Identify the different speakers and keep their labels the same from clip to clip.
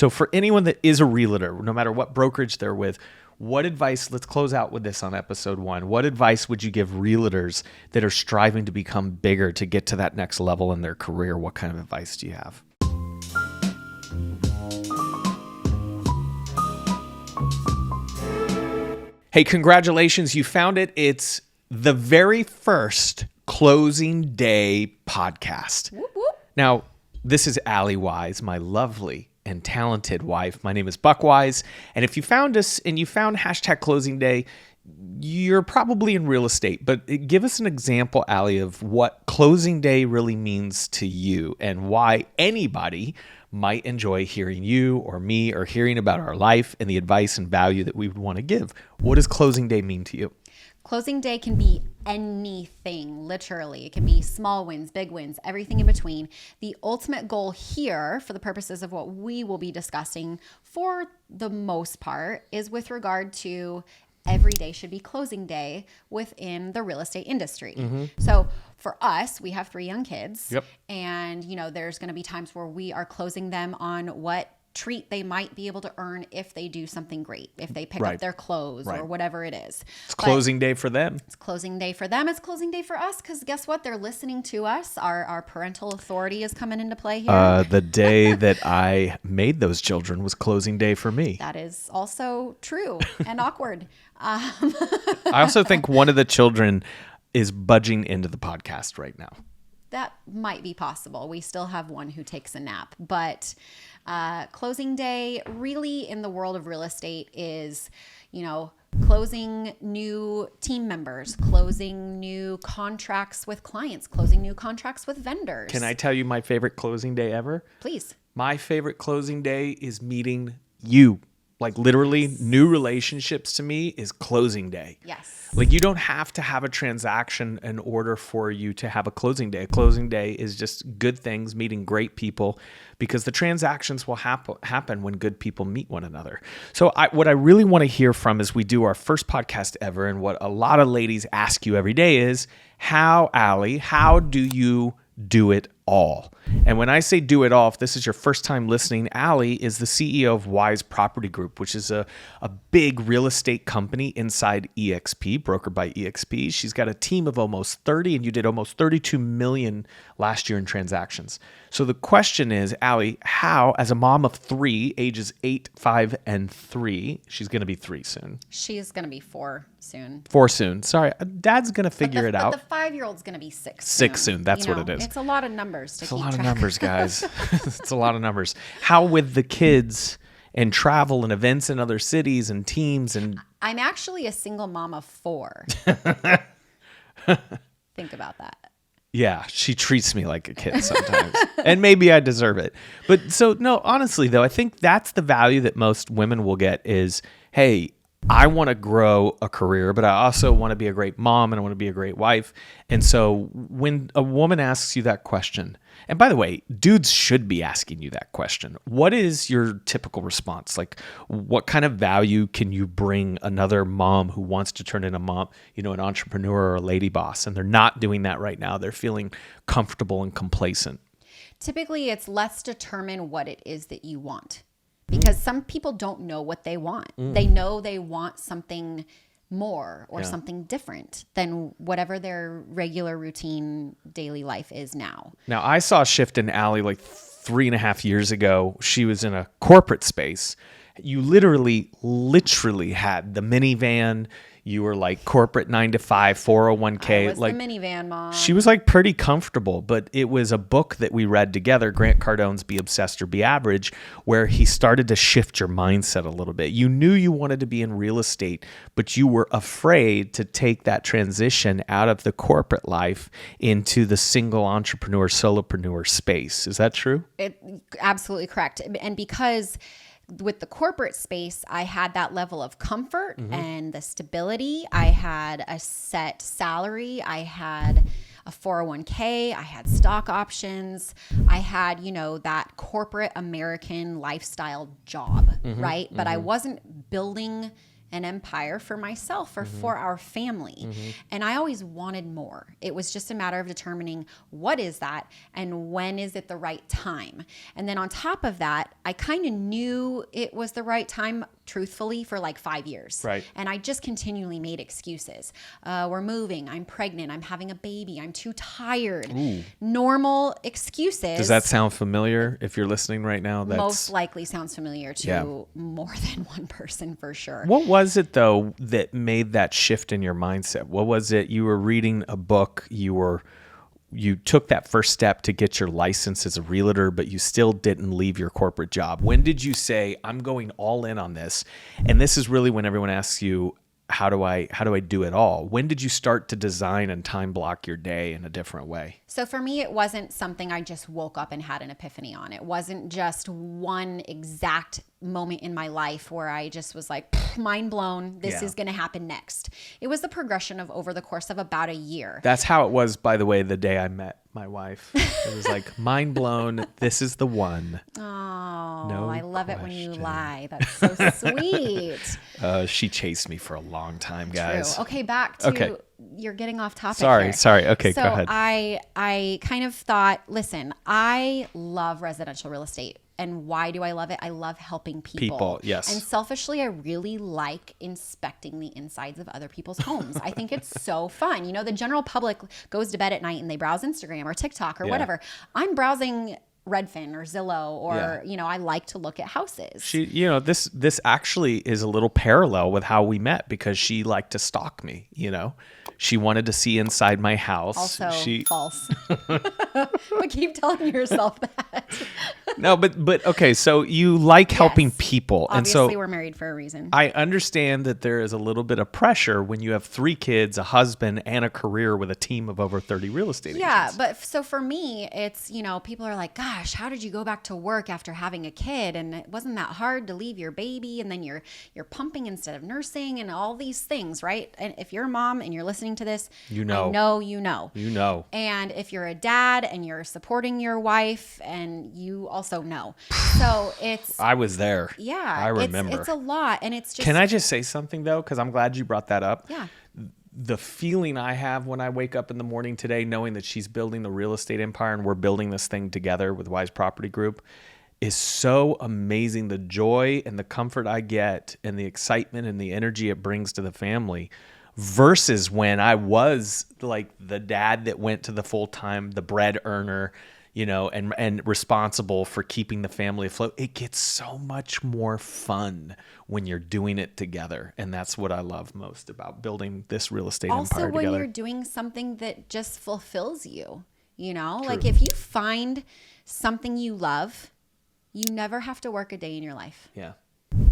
Speaker 1: So for anyone that is a realtor, no matter what brokerage they're with, what advice, let's close out with this on episode 1. What advice would you give realtors that are striving to become bigger, to get to that next level in their career? What kind of advice do you have? Hey, congratulations. You found it. It's the very first Closing Day podcast.
Speaker 2: Whoop, whoop.
Speaker 1: Now, this is Allie Wise, my lovely and talented wife. My name is Buck Wise. And if you found us and you found #Closing Day, you're probably in real estate. But give us an example, Allie, of what Closing Day really means to you and why anybody might enjoy hearing you or me or hearing about our life and the advice and value that we would want to give. What does Closing Day mean to you?
Speaker 2: Closing day can be anything, literally. It can be small wins, big wins, everything in between. The ultimate goal here, for the purposes of what we will be discussing for the most part, is with regard to every day should be closing day within the real estate industry. Mm-hmm. So for us, we have 3 young kids.
Speaker 1: Yep.
Speaker 2: And, there's going to be times where we are closing them on what treat they might be able to earn if they do something great, if they pick up their clothes or whatever it is.
Speaker 1: It's closing day for them.
Speaker 2: It's closing day for them. It's closing day for us because guess what? They're listening to us. Our parental authority is coming into play here.
Speaker 1: The day that I made those children was closing day for me.
Speaker 2: That is also true and awkward.
Speaker 1: I also think one of the children is budging into the podcast right now.
Speaker 2: That might be possible. We still have one who takes a nap, but closing day really in the world of real estate is, closing new team members, closing new contracts with clients, closing new contracts with vendors.
Speaker 1: Can I tell you my favorite closing day ever?
Speaker 2: Please.
Speaker 1: My favorite closing day is meeting you. Like literally new relationships to me is closing day.
Speaker 2: Yes.
Speaker 1: Like you don't have to have a transaction in order for you to have a closing day. A closing day is just good things, meeting great people, because the transactions will happen when good people meet one another. So what I really want to hear from as we do our first podcast ever, and what a lot of ladies ask you every day is, Allie, how do you do it all? And when I say do it all, if this is your first time listening, Allie is the CEO of Wise Property Group, which is a big real estate company inside EXP, brokered by EXP. She's got a team of almost 30, and you did almost 32 million last year in transactions. So the question is, Allie, how, as a mom of 3, ages 8, 5, and 3, she's going to be 3 soon.
Speaker 2: She's going to be 4 soon.
Speaker 1: 4 soon. Sorry, Dad's going to figure it out.
Speaker 2: But the 5-year-old's going to be 6 soon.
Speaker 1: 6 soon. That's what it is.
Speaker 2: It's a lot of numbers to keep track.
Speaker 1: It's a lot of numbers, guys. It's a lot of numbers. How with the kids and travel and events in other cities and teams and...
Speaker 2: I'm actually a single mom of 4. Think about that.
Speaker 1: Yeah, she treats me like a kid sometimes. And maybe I deserve it. But so, no, honestly, though, I think that's the value that most women will get is, hey, I want to grow a career, but I also want to be a great mom and I want to be a great wife. And so when a woman asks you that question, and by the way, dudes should be asking you that question. What is your typical response? Like, what kind of value can you bring another mom who wants to turn into mom, an entrepreneur or a lady boss, and they're not doing that right now? They're feeling comfortable and complacent.
Speaker 2: Typically, let's determine what it is that you want. Because some people don't know what they want. They know they want something more or something different than whatever their regular routine daily life is now.
Speaker 1: Now, I saw a shift in Allie like 3.5 years ago. She was in a corporate space. You literally had the minivan. You were like corporate 9 to 5, 401k.
Speaker 2: I was like the minivan mom.
Speaker 1: She was like pretty comfortable, but it was a book that we read together, Grant Cardone's Be Obsessed or Be Average, where he started to shift your mindset a little bit. You knew you wanted to be in real estate, but you were afraid to take that transition out of the corporate life into the single entrepreneur, solopreneur space. Is that true?
Speaker 2: Absolutely correct. And because with the corporate space, I had that level of comfort and the stability. I had a set salary. I had a 401k. I had stock options. I had, that corporate American lifestyle job, right? But I wasn't building an empire for myself or for our family. And I always wanted more. It was just a matter of determining what is that and when is it the right time. And then on top of that, I kind of knew it was the right time, truthfully, for like 5 years.
Speaker 1: Right.
Speaker 2: And I just continually made excuses. We're moving. I'm pregnant. I'm having a baby. I'm too tired. Normal excuses.
Speaker 1: Does that sound familiar? If you're listening right now, that's
Speaker 2: most likely sounds familiar to more than one person for sure.
Speaker 1: What was it though that made that shift in your mindset? What was it? You were reading a book, you took that first step to get your license as a realtor, but you still didn't leave your corporate job. When did you say, I'm going all in on this? And this is really when everyone asks you, how do I do it all? When did you start to design and time block your day in a different way?
Speaker 2: So for me, it wasn't something I just woke up and had an epiphany on. It wasn't just one exact moment in my life where I just was like, mind blown, this is going to happen next. It was the progression of over the course of about a year.
Speaker 1: That's how it was, by the way, the day I met my wife. It was like, mind blown, this is the one.
Speaker 2: Oh,
Speaker 1: No
Speaker 2: I love it when you
Speaker 1: question.
Speaker 2: lie. That's so sweet.
Speaker 1: She chased me for a long time, guys.
Speaker 2: True. Okay, back to
Speaker 1: Okay.
Speaker 2: you're getting off topic.
Speaker 1: Sorry. Okay,
Speaker 2: so
Speaker 1: go ahead.
Speaker 2: I kind of thought, listen, I love residential real estate. And why do I love it? I love helping people.
Speaker 1: Yes.
Speaker 2: And selfishly, I really like inspecting the insides of other people's homes. I think it's so fun. You know, the general public goes to bed at night and they browse Instagram or TikTok or whatever. I'm browsing Redfin or Zillow or, you know, I like to look at houses.
Speaker 1: This actually is a little parallel with how we met because she liked to stalk me, you know. She wanted to see inside my house.
Speaker 2: Also false. But keep telling yourself that.
Speaker 1: No, but okay, so you like helping people.
Speaker 2: Obviously,
Speaker 1: and so
Speaker 2: we're married for a reason.
Speaker 1: I understand that there is a little bit of pressure when you have 3 kids, a husband, and a career with a team of over 30 real estate agents.
Speaker 2: But so for me, it's, you know, people are like, gosh, how did you go back to work after having a kid? And it wasn't that hard to leave your baby and then you're pumping instead of nursing and all these things, right? And if you're a mom and you're listening to this,
Speaker 1: You know.
Speaker 2: I know you know.
Speaker 1: You know.
Speaker 2: And if you're a dad and you're supporting your wife and you also know. So it's
Speaker 1: I was there. I remember.
Speaker 2: It's a lot. And it's just
Speaker 1: Can I just say something though? Because I'm glad you brought that up.
Speaker 2: Yeah.
Speaker 1: The feeling I have when I wake up in the morning today, knowing that she's building the real estate empire and we're building this thing together with Wise Property Group is so amazing. The joy and the comfort I get and the excitement and the energy it brings to the family versus when I was like the dad that went to the full-time, the bread earner, you know, and responsible for keeping the family afloat. It gets so much more fun when you're doing it together. And that's what I love most about building this real estate
Speaker 2: also
Speaker 1: empire
Speaker 2: when
Speaker 1: together.
Speaker 2: you're doing something that just fulfills you, you know,
Speaker 1: True.
Speaker 2: like if you find something you love, you never have to work a day in your life.
Speaker 1: Yeah.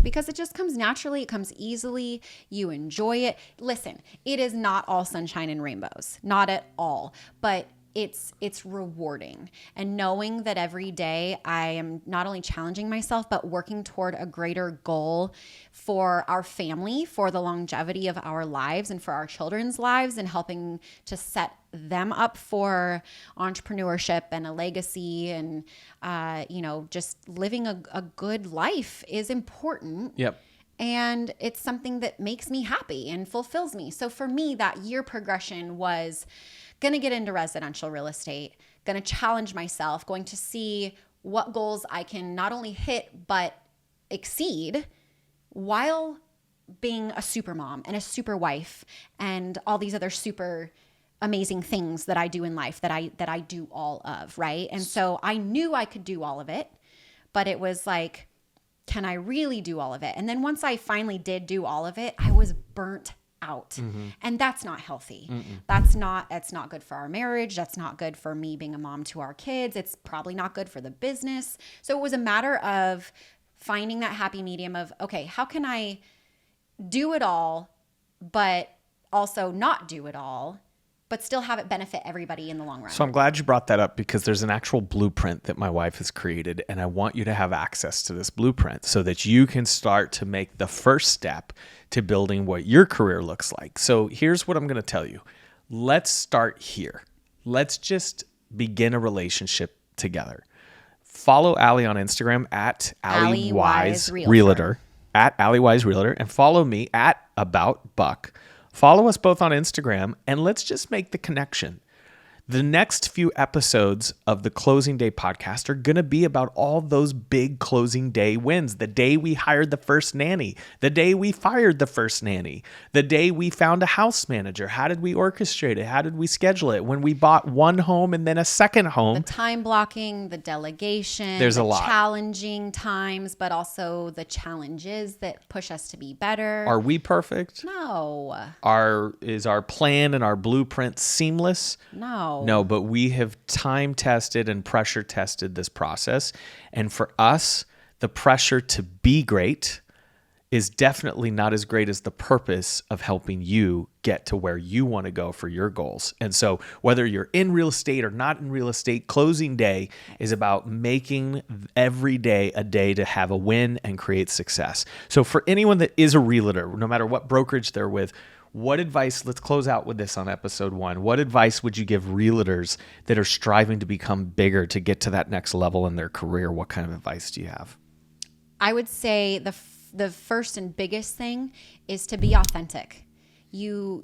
Speaker 2: Because it just comes naturally. It comes easily. You enjoy it. Listen, it is not all sunshine and rainbows, not at all, but it's rewarding. And knowing that every day I am not only challenging myself, but working toward a greater goal for our family, for the longevity of our lives and for our children's lives, and helping to set them up for entrepreneurship and a legacy and, you know, just living a good life is important.
Speaker 1: Yep.
Speaker 2: And it's something that makes me happy and fulfills me. So for me, that year progression was going to get into residential real estate, going to challenge myself, going to see what goals I can not only hit, but exceed while being a super mom and a super wife and all these other super amazing things that I do in life that I do all of, right? And so I knew I could do all of it, but it was like, can I really do all of it? And then once I finally did do all of it, I was burnt out.
Speaker 1: Mm-hmm.
Speaker 2: And that's not healthy. That's not good for our marriage. That's not good for me being a mom to our kids. It's probably not good for the business. So it was a matter of finding that happy medium of, okay, how can I do it all, but also not do it all, but still have it benefit everybody in the long run.
Speaker 1: So I'm glad you brought that up because there's an actual blueprint that my wife has created, and I want you to have access to this blueprint so that you can start to make the first step to building what your career looks like. So here's what I'm going to tell you. Let's start here. Let's just begin a relationship together. Follow Allie on Instagram at Allie Wise Realtor. at Alleywise Realtor and follow me at About Buck. Follow us both on Instagram and let's just make the connection. The next few episodes of the Closing Day podcast are going to be about all those big closing day wins. The day we hired the first nanny, the day we fired the first nanny, the day we found a house manager. How did we orchestrate it? How did we schedule it? When we bought one home and then a second home.
Speaker 2: The time blocking, the delegation,
Speaker 1: There's
Speaker 2: the
Speaker 1: a lot.
Speaker 2: challenging times, but also the challenges that push us to be better.
Speaker 1: Are we perfect?
Speaker 2: No.
Speaker 1: Is our plan and our blueprint seamless?
Speaker 2: No.
Speaker 1: No, but we have time tested and pressure tested this process. And for us, the pressure to be great is definitely not as great as the purpose of helping you get to where you want to go for your goals. And so whether you're in real estate or not in real estate, Closing Day is about making every day a day to have a win and create success. So for anyone that is a realtor, no matter what brokerage they're with, what advice, let's close out with this on episode 1. What advice would you give realtors that are striving to become bigger to get to that next level in their career? What kind of advice do you have?
Speaker 2: I would say the first and biggest thing is to be authentic. You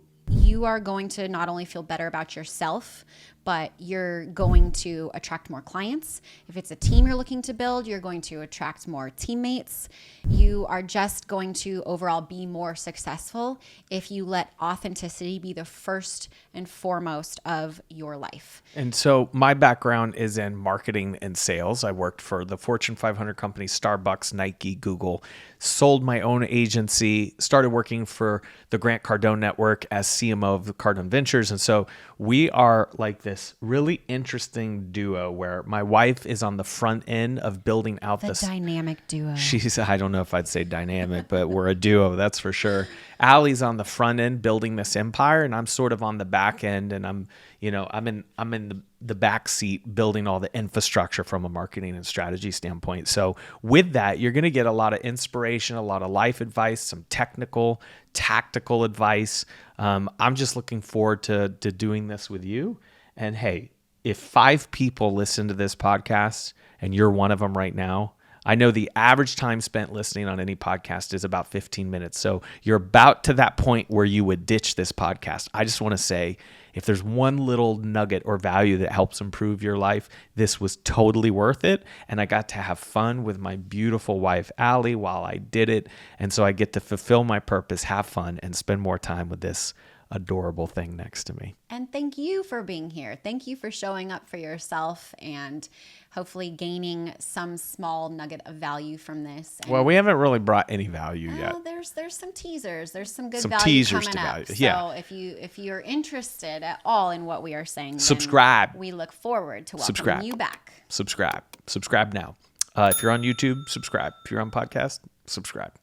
Speaker 2: are going to not only feel better about yourself, but you're going to attract more clients. If it's a team you're looking to build, you're going to attract more teammates. You are just going to overall be more successful if you let authenticity be the first and foremost of your life.
Speaker 1: And so my background is in marketing and sales. I worked for the Fortune 500 companies, Starbucks, Nike, Google, sold my own agency, started working for the Grant Cardone Network as CMO of Cardone Ventures. And so we are like this really interesting duo where my wife is on the front end of building out
Speaker 2: The
Speaker 1: this
Speaker 2: dynamic duo.
Speaker 1: She's, I don't know if I'd say dynamic, but we're a duo, that's for sure. Allie's on the front end building this empire, and I'm sort of on the back end, and I'm in the back seat building all the infrastructure from a marketing and strategy standpoint. So with that, you're going to get a lot of inspiration, a lot of life advice, some technical, tactical advice. I'm just looking forward to doing this with you. And hey, if 5 people listen to this podcast and you're one of them right now, I know the average time spent listening on any podcast is about 15 minutes. So you're about to that point where you would ditch this podcast. I just want to say, if there's one little nugget or value that helps improve your life, this was totally worth it. And I got to have fun with my beautiful wife, Allie, while I did it. And so I get to fulfill my purpose, have fun, and spend more time with this adorable thing next to me.
Speaker 2: And thank you for being here. Thank you for showing up for yourself and hopefully gaining some small nugget of value from this. And
Speaker 1: Well, we haven't really brought any value yet.
Speaker 2: There's some teasers. There's some good
Speaker 1: Some
Speaker 2: value
Speaker 1: teasers
Speaker 2: coming
Speaker 1: to
Speaker 2: up.
Speaker 1: value.
Speaker 2: So
Speaker 1: Yeah.
Speaker 2: if you're interested at all in what we are saying, then
Speaker 1: Subscribe.
Speaker 2: we look forward to welcoming
Speaker 1: Subscribe.
Speaker 2: you back.
Speaker 1: Subscribe now. If you're on YouTube, subscribe. If you're on podcast, subscribe.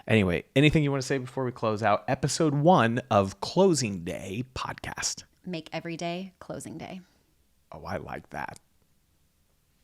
Speaker 1: Anyway, anything you want to say before we close out episode 1 of Closing Day podcast?
Speaker 2: Make every day closing day.
Speaker 1: Oh, I like that.